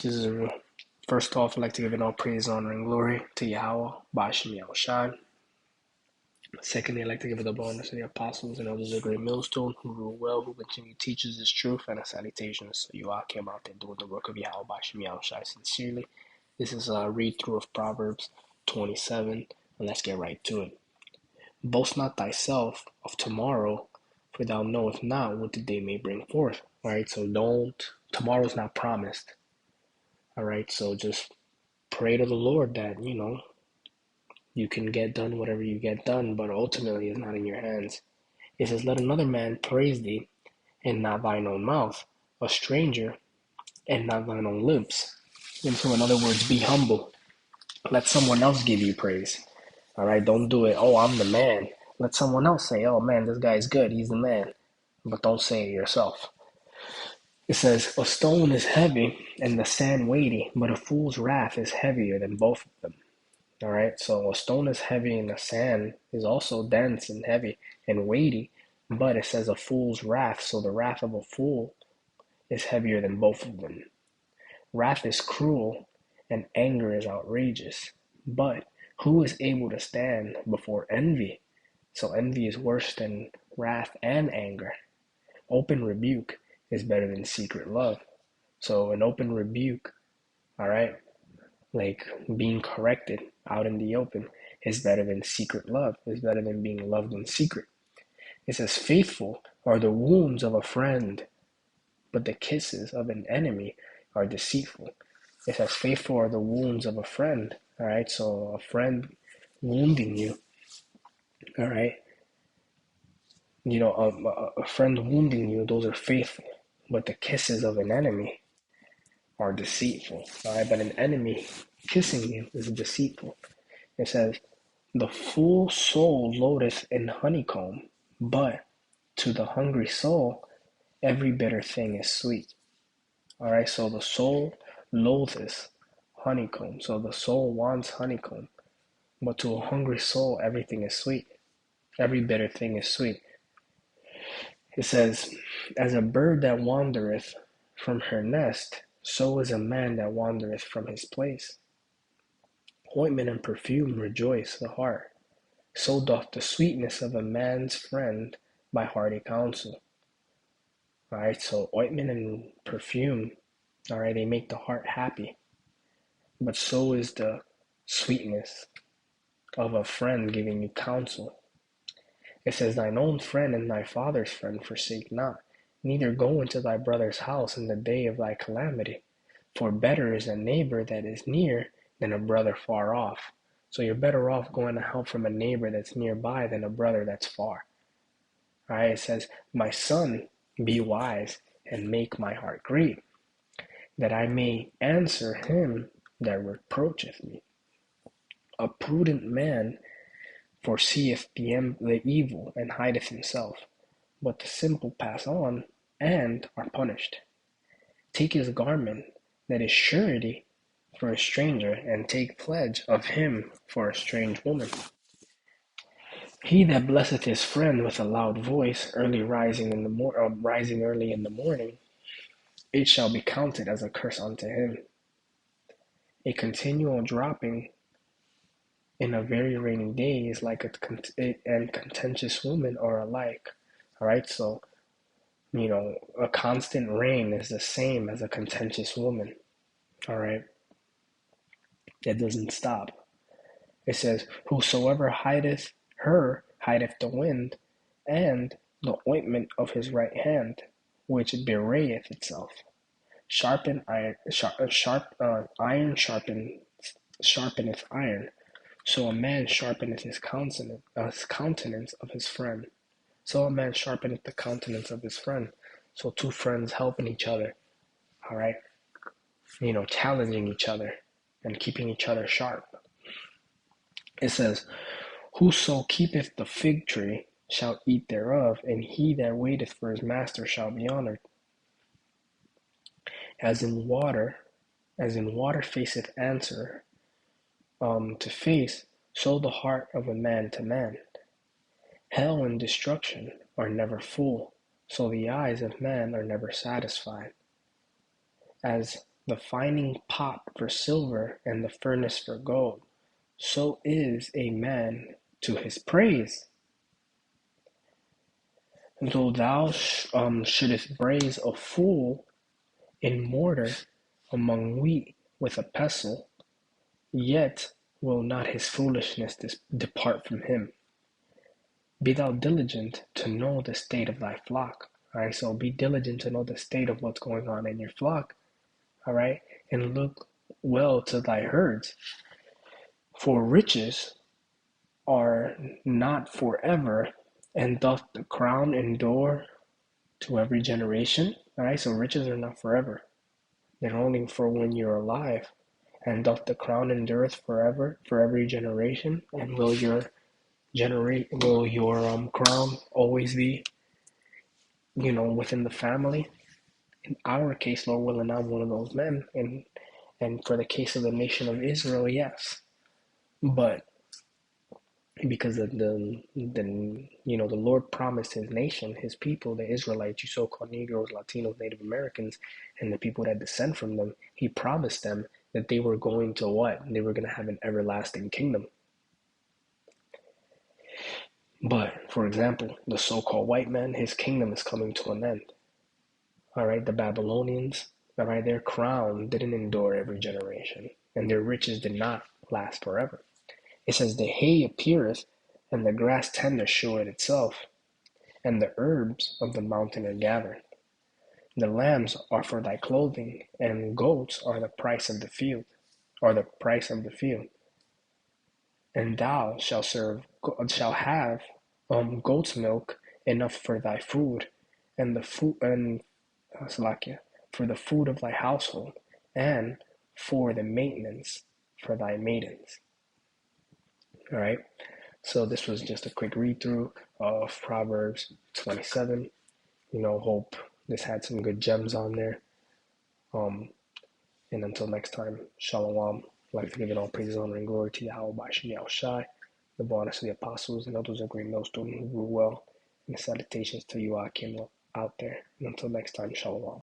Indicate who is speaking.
Speaker 1: This is first off, I'd like to give it all praise, honor, and glory to Yahweh, Ba'ashim Yahushai. Secondly, I'd like to give it the bonus to the apostles and elders of the great millstone who rule well, who continue teaches this truth, and a salutation to you all came out there doing the work of Yahweh, Ba'ashim Yahushai sincerely. This is a read through of Proverbs 27, and let's get right to it. Boast not thyself of tomorrow, for thou knowest not what the day may bring forth. All right, so tomorrow's not promised. All right, so just pray to the Lord that, you can get done whatever you get done, but ultimately it's not in your hands. It says, let another man praise thee, and not thine own mouth, a stranger, and not thine own lips. And so, in other words, be humble. Let someone else give you praise. All right, don't do it, oh, I'm the man. Let someone else say, oh man, this guy's good, he's the man. But don't say it yourself. It says, a stone is heavy and the sand weighty, but a fool's wrath is heavier than both of them. All right, so a stone is heavy and the sand is also dense and heavy and weighty, but it says a fool's wrath, so the wrath of a fool is heavier than both of them. Wrath is cruel and anger is outrageous, but who is able to stand before envy? So envy is worse than wrath and anger. Open rebuke is better than secret love. So an open rebuke, all right, like being corrected out in the open is better than secret love, is better than being loved in secret. It says, faithful are the wounds of a friend, but the kisses of an enemy are deceitful. It says, faithful are the wounds of a friend, all right, so a friend wounding you, all right, a friend wounding you, those are faithful, but the kisses of an enemy are deceitful, all right, but an enemy kissing you is deceitful. It says, the full soul loadeth in honeycomb, but to the hungry soul, every bitter thing is sweet. All right, so the soul loatheth honeycomb. So the soul wants honeycomb, but to a hungry soul, everything is sweet. Every bitter thing is sweet. It says, as a bird that wandereth from her nest, so is a man that wandereth from his place. Ointment and perfume rejoice the heart. So doth the sweetness of a man's friend by hearty counsel. All right, so ointment and perfume, all right, they make the heart happy. But so is the sweetness of a friend giving you counsel. It says, thine own friend and thy father's friend forsake not, neither go into thy brother's house in the day of thy calamity. For better is a neighbor that is near than a brother far off. So you're better off going to help from a neighbor that's nearby than a brother that's far. All right, it says, my son, be wise and make my heart great, that I may answer him that reproacheth me. A prudent man foreseeth the evil and hideth himself, but the simple pass on and are punished. Take his garment that is surety for a stranger, and take pledge of him for a strange woman. He that blesseth his friend with a loud voice, rising early in the morning, it shall be counted as a curse unto him. A continual dropping in a very rainy day is like and contentious women are alike. All right, so a constant rain is the same as a contentious woman. All right, it doesn't stop. It says, whosoever hideth her hideth the wind, and the ointment of his right hand, which bewrayeth itself. Iron sharpeneth iron, so a man sharpeneth his countenance of his friend. So a man sharpeneth the countenance of his friend. So two friends helping each other, all right, challenging each other and keeping each other sharp. It says, whoso keepeth the fig tree shall eat thereof, and he that waiteth for his master shall be honored. As in water faceth answer to face, so the heart of a man to man. Hell and destruction are never full, so the eyes of man are never satisfied. As the fining pot for silver and the furnace for gold, so is a man to his praise. Though thou shouldest braise a fool in mortar among wheat with a pestle, yet will not his foolishness depart from him. Be thou diligent to know the state of thy flock. All right, so be diligent to know the state of what's going on in your flock. All right, and look well to thy herds. For riches are not forever, and doth the crown endure to every generation? All right, so riches are not forever. They're only for when you're alive. And doth the crown endureth forever, for every generation? And will your crown always be, within the family? In our case, Lord willing, I'm one of those men, and for the case of the nation of Israel, yes. But because of the Lord promised his nation, his people, the Israelites, you so-called Negroes, Latinos, Native Americans, and the people that descend from them, he promised them that they were going to what? They were going to have an everlasting kingdom. But, for example, the so-called white man, his kingdom is coming to an end. All right, the Babylonians, all right, their crown didn't endure every generation, and their riches did not last forever. It says, the hay appeareth, and the grass tender showeth itself, and the herbs of the mountain are gathered. The lambs are for thy clothing, and goats are the price of the field, or the price of the field. And thou shalt have goat's milk enough for thy food, and for the food of thy household, and for the maintenance for thy maidens. All right. So this was just a quick read through of Proverbs 27. Hope this had some good gems on there. And until next time, Shalom. I'd like to give it all praises, honor, and glory to Yahweh Bashim Yahushai, the bonus of the apostles and others of great millstone who grew well. And salutations to you, Akim, out there. And until next time, Shalom.